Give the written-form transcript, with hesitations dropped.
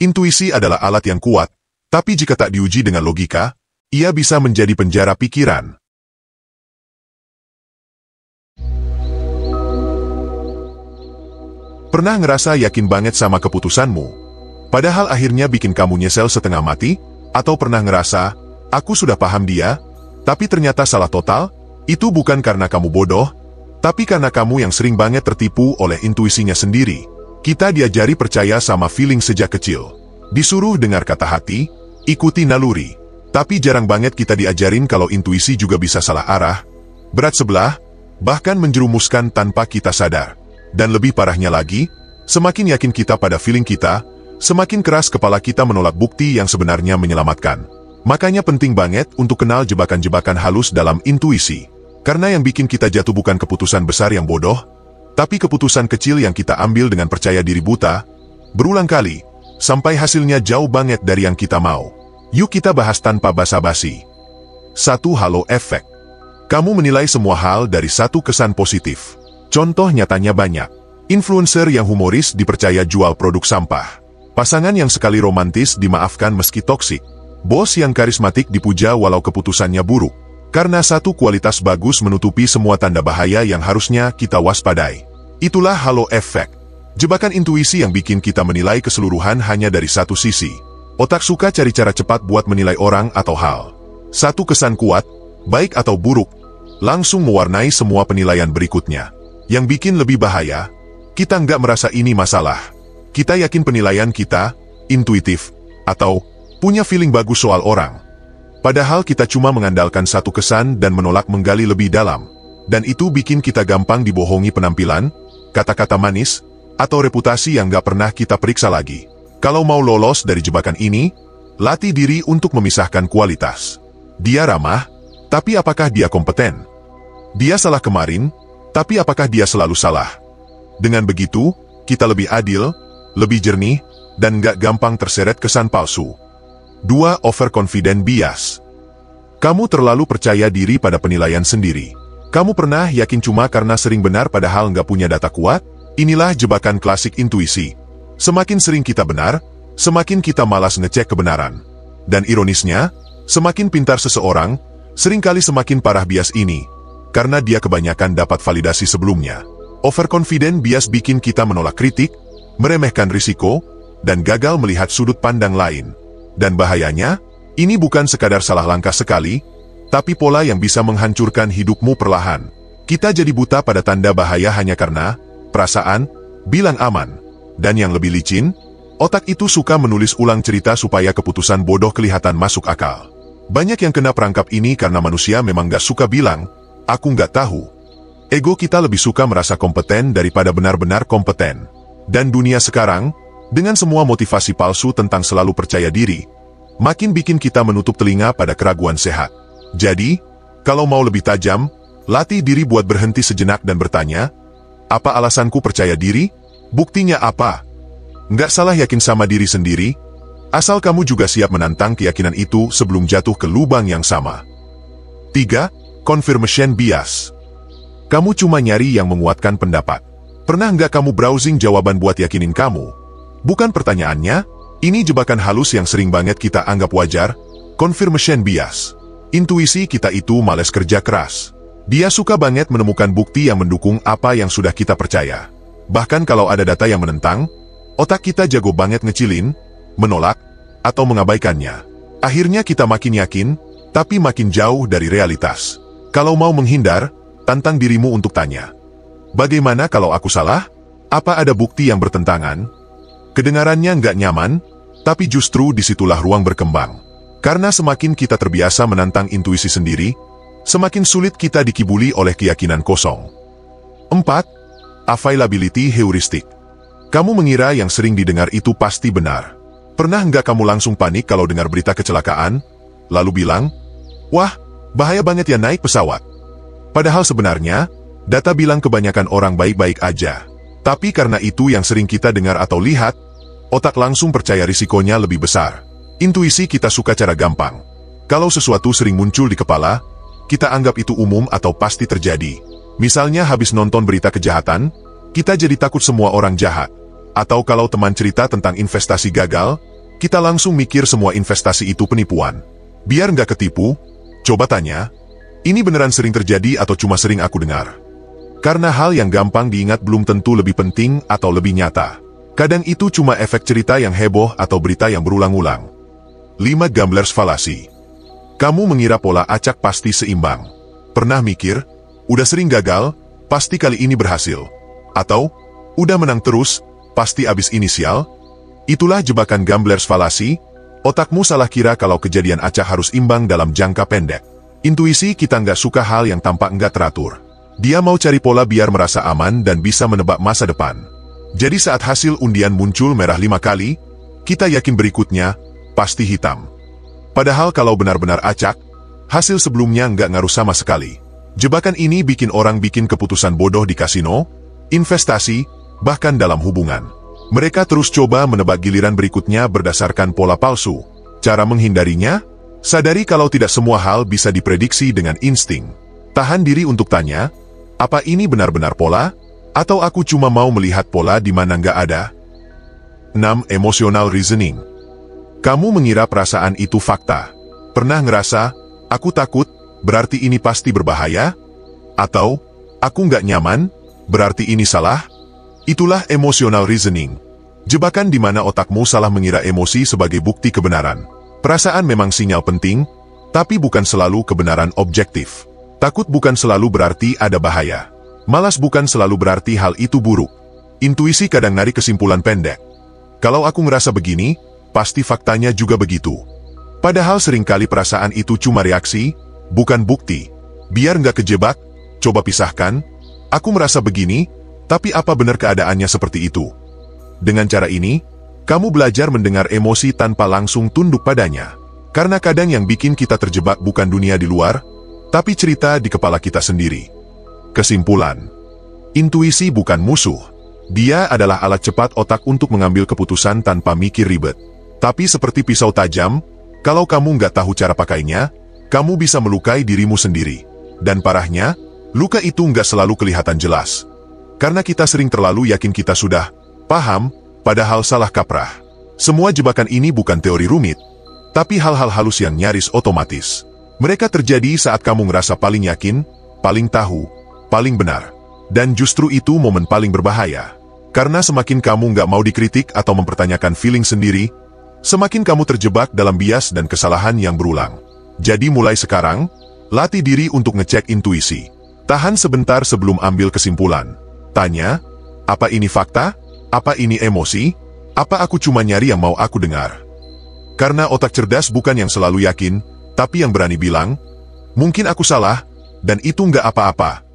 Intuisi adalah alat yang kuat, tapi jika tak diuji dengan logika, ia bisa menjadi penjara pikiran. Pernah ngerasa yakin banget sama keputusanmu, padahal akhirnya bikin kamu nyesel setengah mati? Atau pernah ngerasa, aku sudah paham dia, tapi ternyata salah total? Itu bukan karena kamu bodoh, tapi karena kamu yang sering banget tertipu oleh intuisinya sendiri. Kita diajari percaya sama feeling sejak kecil. Disuruh dengar kata hati, ikuti naluri. Tapi jarang banget kita diajarin kalau intuisi juga bisa salah arah, berat sebelah, bahkan menjerumuskan tanpa kita sadar. Dan lebih parahnya lagi, semakin yakin kita pada feeling kita, semakin keras kepala kita menolak bukti yang sebenarnya menyelamatkan. Makanya penting banget untuk kenal jebakan-jebakan halus dalam intuisi. Karena yang bikin kita jatuh bukan keputusan besar yang bodoh, tapi keputusan kecil yang kita ambil dengan percaya diri buta, berulang kali, sampai hasilnya jauh banget dari yang kita mau. Yuk kita bahas tanpa basa-basi. 1. Halo efek. Kamu menilai semua hal dari satu kesan positif. Contoh nyatanya banyak. Influencer yang humoris dipercaya jual produk sampah. Pasangan yang sekali romantis dimaafkan meski toksik. Bos yang karismatik dipuja walau keputusannya buruk. Karena satu kualitas bagus menutupi semua tanda bahaya yang harusnya kita waspadai. Itulah halo efek. Jebakan intuisi yang bikin kita menilai keseluruhan hanya dari satu sisi. Otak suka cari cara cepat buat menilai orang atau hal. Satu kesan kuat, baik atau buruk, langsung mewarnai semua penilaian berikutnya. Yang bikin lebih bahaya, kita nggak merasa ini masalah. Kita yakin penilaian kita, intuitif, atau punya feeling bagus soal orang. Padahal kita cuma mengandalkan satu kesan dan menolak menggali lebih dalam. Dan itu bikin kita gampang dibohongi penampilan, kata-kata manis, atau reputasi yang gak pernah kita periksa lagi. Kalau mau lolos dari jebakan ini, latih diri untuk memisahkan kualitas. Dia ramah, tapi apakah dia kompeten? Dia salah kemarin, tapi apakah dia selalu salah? Dengan begitu, kita lebih adil, lebih jernih, dan gak gampang terseret kesan palsu. 2. Overconfident bias. Kamu terlalu percaya diri pada penilaian sendiri. Kamu pernah yakin cuma karena sering benar padahal nggak punya data kuat? Inilah jebakan klasik intuisi. Semakin sering kita benar, semakin kita malas ngecek kebenaran. Dan ironisnya, semakin pintar seseorang, seringkali semakin parah bias ini, karena dia kebanyakan dapat validasi sebelumnya. Overconfident bias bikin kita menolak kritik, meremehkan risiko, dan gagal melihat sudut pandang lain. Dan bahayanya, ini bukan sekadar salah langkah sekali, tapi pola yang bisa menghancurkan hidupmu perlahan. Kita jadi buta pada tanda bahaya hanya karena perasaan bilang aman. Dan yang lebih licin, otak itu suka menulis ulang cerita supaya keputusan bodoh kelihatan masuk akal. Banyak yang kena perangkap ini karena manusia memang gak suka bilang, aku gak tahu. Ego kita lebih suka merasa kompeten daripada benar-benar kompeten. Dan dunia sekarang, dengan semua motivasi palsu tentang selalu percaya diri, makin bikin kita menutup telinga pada keraguan sehat. Jadi, kalau mau lebih tajam, latih diri buat berhenti sejenak dan bertanya, apa alasanku percaya diri? Buktinya apa? Nggak salah yakin sama diri sendiri, asal kamu juga siap menantang keyakinan itu sebelum jatuh ke lubang yang sama. 3. Confirmation bias. Kamu cuma nyari yang menguatkan pendapat. Pernah nggak kamu browsing jawaban buat yakinin kamu? Bukan pertanyaannya, ini jebakan halus yang sering banget kita anggap wajar, confirmation bias. Intuisi kita itu males kerja keras. Dia suka banget menemukan bukti yang mendukung apa yang sudah kita percaya. Bahkan kalau ada data yang menentang, otak kita jago banget ngecilin, menolak, atau mengabaikannya. Akhirnya kita makin yakin, tapi makin jauh dari realitas. Kalau mau menghindar, tantang dirimu untuk tanya, bagaimana kalau aku salah? Apa ada bukti yang bertentangan? Kedengarannya nggak nyaman, tapi justru disitulah ruang berkembang. Karena semakin kita terbiasa menantang intuisi sendiri, semakin sulit kita dikibuli oleh keyakinan kosong. 4. Availability heuristic. Kamu mengira yang sering didengar itu pasti benar. Pernah nggak kamu langsung panik kalau dengar berita kecelakaan, lalu bilang, wah, bahaya banget ya naik pesawat. Padahal sebenarnya, data bilang kebanyakan orang baik-baik aja. Tapi karena itu yang sering kita dengar atau lihat, otak langsung percaya risikonya lebih besar. Intuisi kita suka cara gampang. Kalau sesuatu sering muncul di kepala, kita anggap itu umum atau pasti terjadi. Misalnya habis nonton berita kejahatan, kita jadi takut semua orang jahat. Atau kalau teman cerita tentang investasi gagal, kita langsung mikir semua investasi itu penipuan. Biar nggak ketipu, coba tanya, ini beneran sering terjadi atau cuma sering aku dengar? Karena hal yang gampang diingat belum tentu lebih penting atau lebih nyata. Kadang itu cuma efek cerita yang heboh atau berita yang berulang-ulang. 5 Gamblers Fallacy. Kamu mengira pola acak pasti seimbang. Pernah mikir, udah sering gagal, pasti kali ini berhasil. Atau, udah menang terus, pasti abis inisial. Itulah jebakan Gamblers Fallacy. Otakmu salah kira kalau kejadian acak harus imbang dalam jangka pendek. Intuisi kita nggak suka hal yang tampak nggak teratur. Dia mau cari pola biar merasa aman dan bisa menebak masa depan. Jadi saat hasil undian muncul merah 5 kali, kita yakin berikutnya pasti hitam. Padahal kalau benar-benar acak, hasil sebelumnya nggak ngaruh sama sekali. Jebakan ini bikin orang bikin keputusan bodoh di kasino, investasi, bahkan dalam hubungan. Mereka terus coba menebak giliran berikutnya berdasarkan pola palsu. Cara menghindarinya? Sadari kalau tidak semua hal bisa diprediksi dengan insting. Tahan diri untuk tanya, apa ini benar-benar pola? Atau aku cuma mau melihat pola di mana nggak ada? 6. Emotional reasoning. Kamu mengira perasaan itu fakta. Pernah ngerasa, aku takut, berarti ini pasti berbahaya? Atau, aku nggak nyaman, berarti ini salah? Itulah emotional reasoning. Jebakan di mana otakmu salah mengira emosi sebagai bukti kebenaran. Perasaan memang sinyal penting, tapi bukan selalu kebenaran objektif. Takut bukan selalu berarti ada bahaya. Malas bukan selalu berarti hal itu buruk. Intuisi kadang narik kesimpulan pendek. Kalau aku ngerasa begini, pasti faktanya juga begitu. Padahal seringkali perasaan itu cuma reaksi, bukan bukti. Biar nggak kejebak, coba pisahkan. Aku merasa begini, tapi apa benar keadaannya seperti itu? Dengan cara ini, kamu belajar mendengar emosi tanpa langsung tunduk padanya. Karena kadang yang bikin kita terjebak bukan dunia di luar, tapi cerita di kepala kita sendiri. Kesimpulan. Intuisi bukan musuh. Dia adalah alat cepat otak untuk mengambil keputusan tanpa mikir ribet. Tapi seperti pisau tajam, kalau kamu nggak tahu cara pakainya, kamu bisa melukai dirimu sendiri. Dan parahnya, luka itu nggak selalu kelihatan jelas. Karena kita sering terlalu yakin kita sudah paham, padahal salah kaprah. Semua jebakan ini bukan teori rumit, tapi hal-hal halus yang nyaris otomatis. Mereka terjadi saat kamu ngerasa paling yakin, paling tahu, paling benar. Dan justru itu momen paling berbahaya. Karena semakin kamu nggak mau dikritik atau mempertanyakan feeling sendiri, semakin kamu terjebak dalam bias dan kesalahan yang berulang. Jadi mulai sekarang, latih diri untuk ngecek intuisi. Tahan sebentar sebelum ambil kesimpulan. Tanya, apa ini fakta? Apa ini emosi? Apa aku cuma nyari yang mau aku dengar? Karena otak cerdas bukan yang selalu yakin, tapi yang berani bilang, mungkin aku salah, dan itu nggak apa-apa.